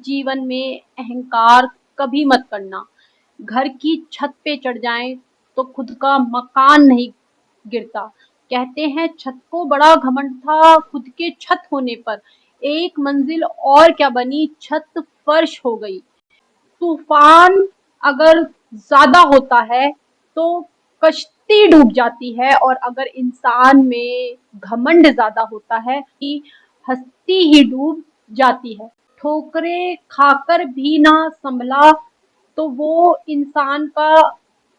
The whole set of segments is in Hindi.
जीवन में अहंकार कभी मत करना। घर की छत पे चढ़ जाएं तो खुद का मकान नहीं गिरता। कहते हैं छत को बड़ा घमंड था खुद के छत होने पर, एक मंजिल और क्या बनी छत फर्श हो गई। तूफान अगर ज्यादा होता है तो कश्ती डूब जाती है, और अगर इंसान में घमंड ज्यादा होता है कि हस्ती ही डूब जाती है। ठोकरें खाकर भी ना संभला तो वो इंसान का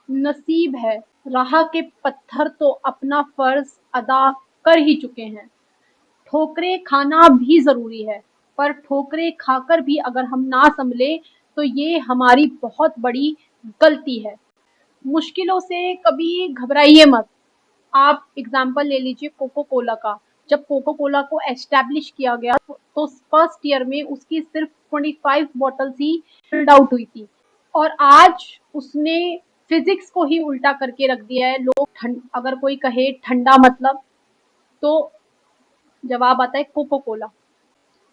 नसीब है। राह के पत्थर तो अपना फर्ज अदा कर ही चुके हैं। ठोकरें खाना भी ज़रूरी है, पर ठोकरें खाकर भी अगर हम ना सँभले तो ये हमारी बहुत बड़ी गलती है। मुश्किलों से कभी घबराइए मत। आप एग्ज़ाम्पल ले लीजिए कोको कोला का। जब कोको कोला को एस्टैब्लिश किया गया तो फर्स्ट ईयर में उसकी सिर्फ 25 बॉटल्स ही सोल्ड आउट हुई थी, और आज उसने फिजिक्स को ही उल्टा करके रख दिया है। लोग अगर कोई कहे ठंडा मतलब, तो जवाब आता है कोको कोला।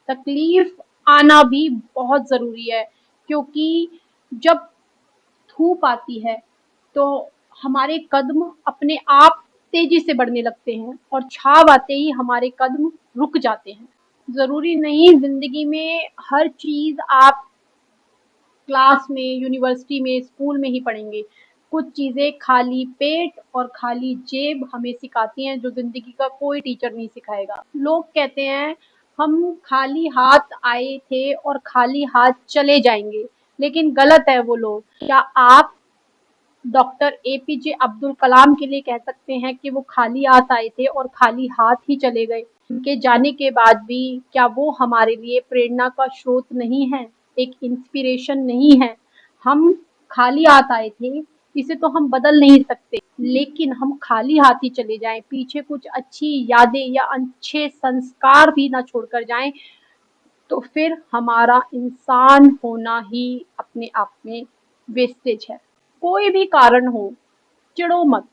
तकलीफ आना भी बहुत ज़रूरी है, क्योंकि जब धूप आती है तो हमारे कदम अपने आप तेजी से बढ़ने लगते हैं, और छाव आते ही हमारे कदम रुक जाते हैं। ज़रूरी नहीं ज़िंदगी में हर चीज़ आप क्लास में, यूनिवर्सिटी में, स्कूल में ही पढ़ेंगे। कुछ चीज़ें खाली पेट और खाली जेब हमें सिखाती हैं जो ज़िंदगी का कोई टीचर नहीं सिखाएगा। लोग कहते हैं हम खाली हाथ आए थे और खाली हाथ चले जाएंगे, लेकिन गलत है वो लोग। क्या आप डॉक्टर एपीजे अब्दुल कलाम के लिए कह सकते हैं कि वो खाली हाथ आए थे और खाली हाथ ही चले गए? उनके जाने के बाद भी क्या वो हमारे लिए प्रेरणा का स्रोत नहीं है, एक इंस्पिरेशन नहीं है? हम खाली हाथ आए थे, इसे तो हम बदल नहीं सकते, लेकिन हम खाली हाथ ही चले जाएं, पीछे कुछ अच्छी यादें या अच्छे संस्कार भी ना छोड़कर जाएं, तो फिर हमारा इंसान होना ही अपने आप में वेस्टेज है। कोई भी कारण हो, चिढ़ो मत,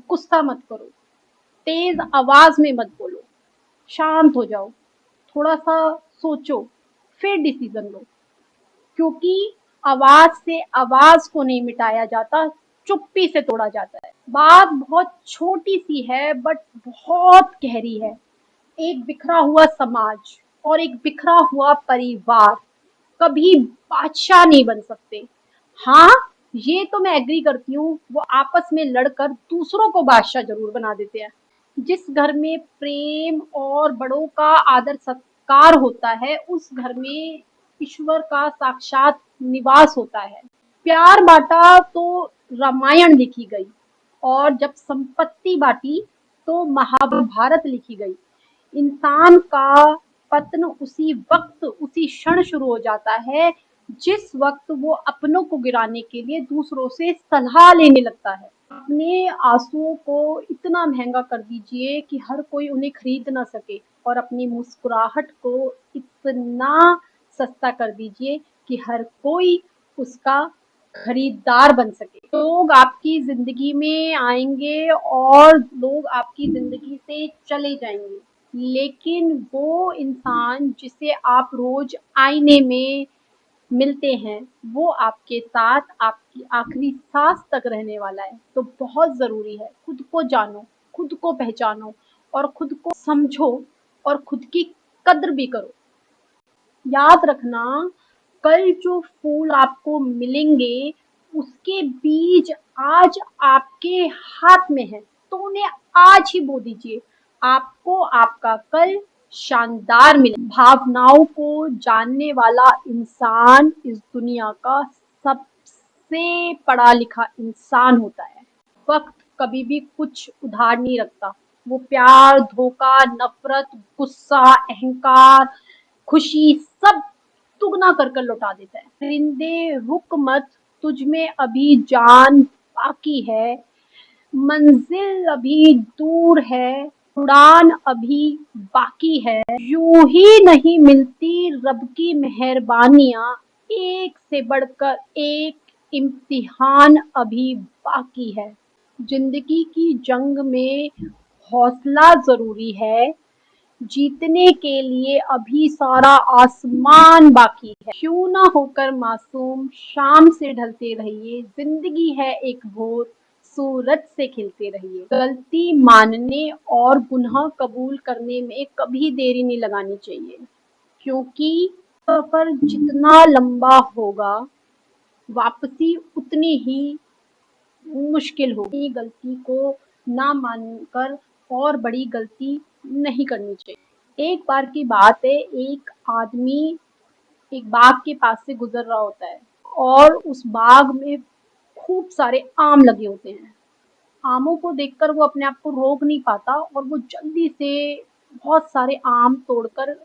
गुस्सा मत करो, तेज आवाज में मत बोलो, शांत हो जाओ, थोड़ा सा सोचो, फिर डिसीजन लो। क्योंकि आवाज से आवाज को नहीं मिटाया जाता, चुप्पी से तोड़ा जाता है। बात बहुत छोटी सी है बट बहुत गहरी है। एक बिखरा हुआ समाज और एक बिखरा हुआ परिवार कभी बादशाह नहीं बन सकते। हाँ, ये तो मैं एग्री करती हूँ, वो आपस में लड़कर दूसरों को बादशाह जरूर बना देते हैं। जिस घर में प्रेम और बड़ों का आदर सत्कार होता है, उस घर में ईश्वर का साक्षात निवास होता है। प्यार बांटा तो रामायण लिखी गई, और जब संपत्ति बांटी तो महाभारत लिखी गई। इंसान का पतन उसी वक्त, उसी क्षण शुरू हो जाता है जिस वक्त वो अपनों को गिराने के लिए दूसरों से सलाह लेने लगता है। अपने आंसुओं को इतना महंगा कर दीजिए कि हर कोई उन्हें खरीद ना सके, और अपनी मुस्कुराहट को इतना सस्ता कर दीजिए कि हर कोई उसका खरीदार बन सके। लोग आपकी जिंदगी में आएंगे और लोग आपकी जिंदगी से चले जाएंगे, लेकिन वो इंसान जिसे आप रोज आईने में मिलते हैं, वो आपके साथ आपकी आखिरी सांस तक रहने वाला है। तो बहुत जरूरी है, खुद को जानो, खुद को पहचानो, और खुद को समझो, और खुद की कद्र भी करो। याद रखना, कल जो फूल आपको मिलेंगे उसके बीज आज आपके हाथ में है, तो उन्हें आज ही बो दीजिए। आपको आपका कल शानदार मिले। भावनाओं को जानने वाला इंसान इस दुनिया का सबसे पढ़ा लिखा इंसान होता है। वक्त कभी भी कुछ उधार नहीं रखता। वो प्यार, धोखा, नफरत, गुस्सा, अहंकार, खुशी सब दुगना कर कर लौटा देता है। परिंदे रुक मत, तुझ में अभी जान बाकी है, मंजिल अभी दूर है, उड़ान अभी बाकी है। यूं ही नहीं मिलती रब की मेहरबानियां, एक से बढ़कर एक इम्तिहान अभी बाकी है। जिंदगी की जंग में हौसला जरूरी है, जीतने के लिए अभी सारा आसमान बाकी है। क्यों ना होकर मासूम शाम से ढलते रहिए, जिंदगी है एक भोर सूरज से खिलते रहिए। गलती मानने और गुनाह कबूल करने में कभी देरी नहीं लगानी चाहिए, क्योंकि सफर जितना लंबा होगा वापसी उतनी ही मुश्किल होगी। गलती को ना मानकर और बड़ी गलती नहीं करनी चाहिए। एक बार की बात है, एक आदमी एक बाग के पास से गुजर रहा होता है और उस बाग में खूब सारे आम लगे होते हैं। आमों को देखकर वो अपने आप को रोक नहीं पाता और वो जल्दी से बहुत सारे आम तोड़कर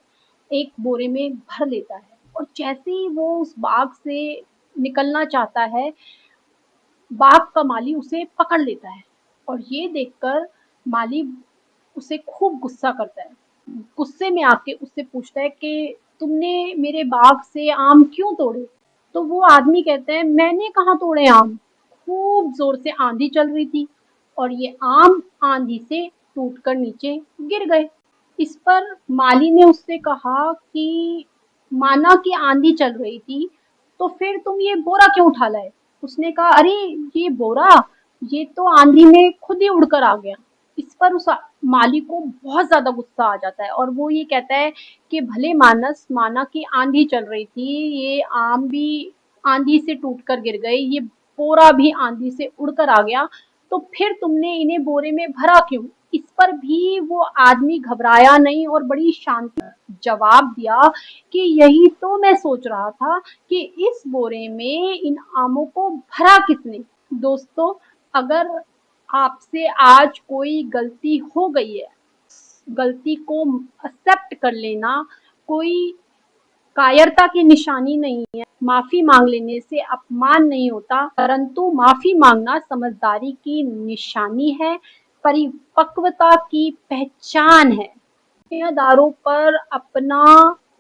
एक बोरे में भर लेता है। और जैसे ही वो उस बाग से निकलना चाहता है, बाघ का माली उसे पकड़ लेता है और ये देखकर माली उसे खूब गुस्सा करता है। गुस्से में आके उससे पूछता है कि तुमने मेरे बाग से आम क्यों तोड़े? तो वो आदमी कहता है, मैंने कहाँ तोड़े आम, खूब जोर से आंधी चल रही थी और ये आम आंधी से टूटकर नीचे गिर गए। इस पर माली ने उससे कहा कि माना कि आंधी चल रही थी, तो फिर तुम ये बोरा क्यों उठा लाए? उसने कहा, अरे ये बोरा, ये तो आंधी में खुद ही उड़कर आ गया। इस पर उस माली को बहुत ज्यादा गुस्सा आ जाता है और वो ये कहता है कि भले मानस, माना कि आंधी चल रही थी, ये आम भी आंधी से टूटकर गिर गए, ये बोरा भी आंधी से उड़कर आ गया, तो फिर तुमने इन्हें बोरे में भरा क्यों? इस पर भी वो आदमी घबराया नहीं और बड़ी शांति जवाब दिया कि यही तो मैं सोच रहा था कि इस बोरे में इन आमों को भरा किसने। दोस्तों, अगर आपसे आज कोई गलती हो गई है, गलती को एक्सेप्ट कर लेना कोई कायरता की निशानी नहीं है। माफी मांग लेने से अपमान नहीं होता, परंतु माफी मांगना समझदारी की निशानी है, परिपक्वता की पहचान है। दुनियादारों पर अपना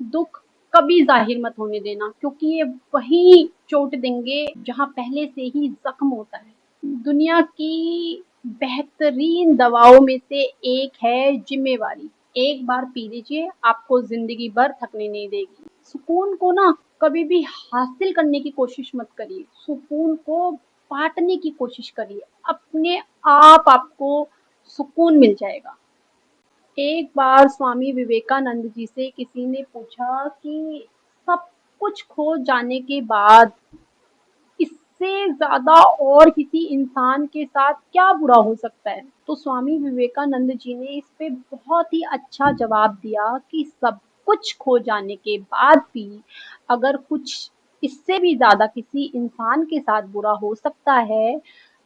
दुख कभी जाहिर मत होने देना, क्योंकि ये वही चोट देंगे जहां पहले से ही जख्म होता है। दुनिया की बेहतरीन दवाओं में से एक है जिम्मेवारी। एक बार पी लीजिए, आपको जिंदगी भर थकने नहीं देगी। सुकून को ना कभी भी हासिल करने की कोशिश मत करिए, सुकून को बांटने की कोशिश करिए, अपने आप आपको सुकून मिल जाएगा। एक बार स्वामी विवेकानंद जी से किसी ने पूछा कि सब कुछ खो जाने के बाद इससे ज्यादा और किसी इंसान के साथ क्या बुरा हो सकता है? तो स्वामी विवेकानंद जी ने इस पे बहुत ही अच्छा जवाब दिया कि सब कुछ खो जाने के बाद भी अगर कुछ इससे भी ज्यादा किसी इंसान के साथ बुरा हो सकता है,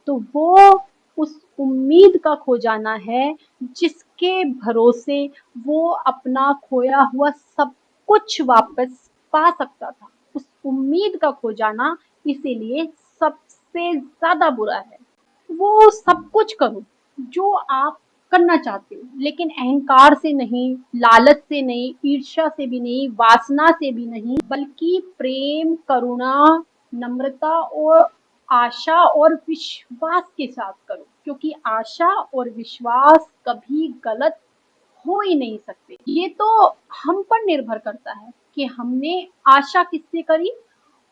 तो वो उस उम्मीद का खो जाना है जिसके भरोसे वो अपना खोया हुआ सब कुछ वापस पा सकता था। उस उम्मीद का खो जाना इसीलिए सबसे ज्यादा बुरा है। वो सब कुछ करो जो आप करना चाहते हो, लेकिन अहंकार से नहीं, लालच से नहीं, ईर्ष्या से भी नहीं, वासना से भी नहीं, बल्कि प्रेम, करुणा, नम्रता और आशा और विश्वास के साथ करो, क्योंकि आशा और विश्वास कभी गलत हो ही नहीं सकते। ये तो हम पर निर्भर करता है कि हमने आशा किससे करी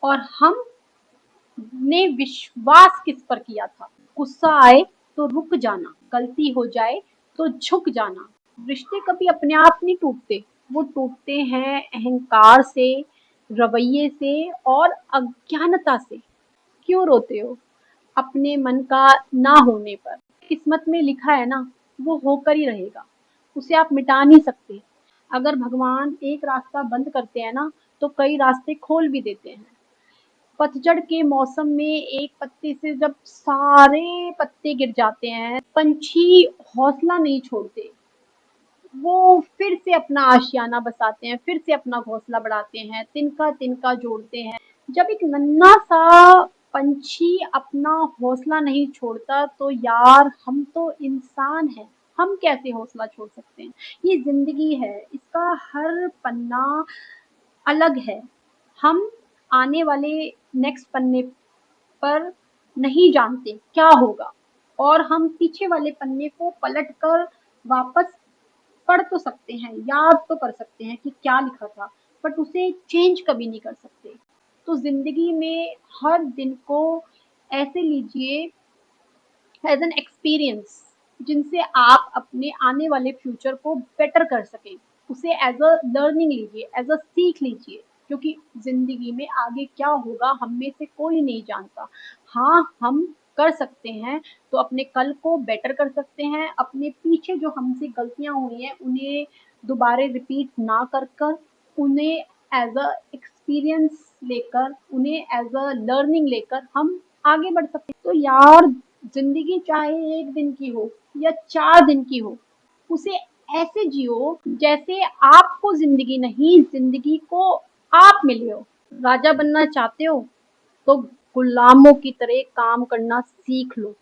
और हमने विश्वास किस पर किया था। गुस्सा आए तो रुक जाना, गलती हो जाए तो झुक जाना। रिश्ते कभी अपने आप नहीं टूटते, वो टूटते हैं अहंकार से, रवैये से और अज्ञानता से। क्यों रोते हो अपने मन का ना होने पर? किस्मत में लिखा है ना, वो होकर ही रहेगा, उसे आप मिटा नहीं सकते। अगर भगवान एक रास्ता बंद करते हैं ना, तो कई रास्ते खोल भी देते हैं। पतझड़ के मौसम में एक पत्ते से जब सारे पत्ते गिर जाते हैं, पंछी हौसला नहीं छोड़ते, वो फिर से अपना आशियाना बसाते हैं, फिर से अपना घोंसला बढ़ाते हैं, तिनका तिनका जोड़ते हैं। जब एक नन्हा सा पंछी अपना हौसला नहीं छोड़ता, तो यार हम तो इंसान हैं, हम कैसे हौसला छोड़ सकते हैं? ये जिंदगी है, इसका हर पन्ना अलग है। हम आने वाले नेक्स्ट पन्ने पर नहीं जानते क्या होगा, और हम पीछे वाले पन्ने को पलटकर वापस पढ़ तो सकते हैं, याद तो कर सकते हैं कि क्या लिखा था, बट उसे चेंज कभी नहीं कर सकते। तो ज़िंदगी में हर दिन को ऐसे लीजिए एज़ एन एक्सपीरियंस, जिनसे आप अपने आने वाले फ्यूचर को बेटर कर सकें। उसे एज़ अ लर्निंग लीजिए, एज़ अ सीख लीजिए, क्योंकि ज़िंदगी में आगे क्या होगा हम में से कोई नहीं जानता। हाँ, हम कर सकते हैं तो अपने कल को बेटर कर सकते हैं, अपने पीछे जो हमसे गलतियाँ हुई हैं उन्हें दोबारा रिपीट ना कर उन्हें एज़ अ एक्सपीरियंस लेकर, उन्हें एज़ अ लर्निंग लेकर हम आगे बढ़ सकते हैं। तो यार, ज़िंदगी चाहे 1 दिन की हो या 4 दिन की हो, उसे ऐसे जियो जैसे आपको ज़िंदगी नहीं, ज़िंदगी को आप मिले हो। राजा बनना चाहते हो तो गुलामों की तरह काम करना सीख लो।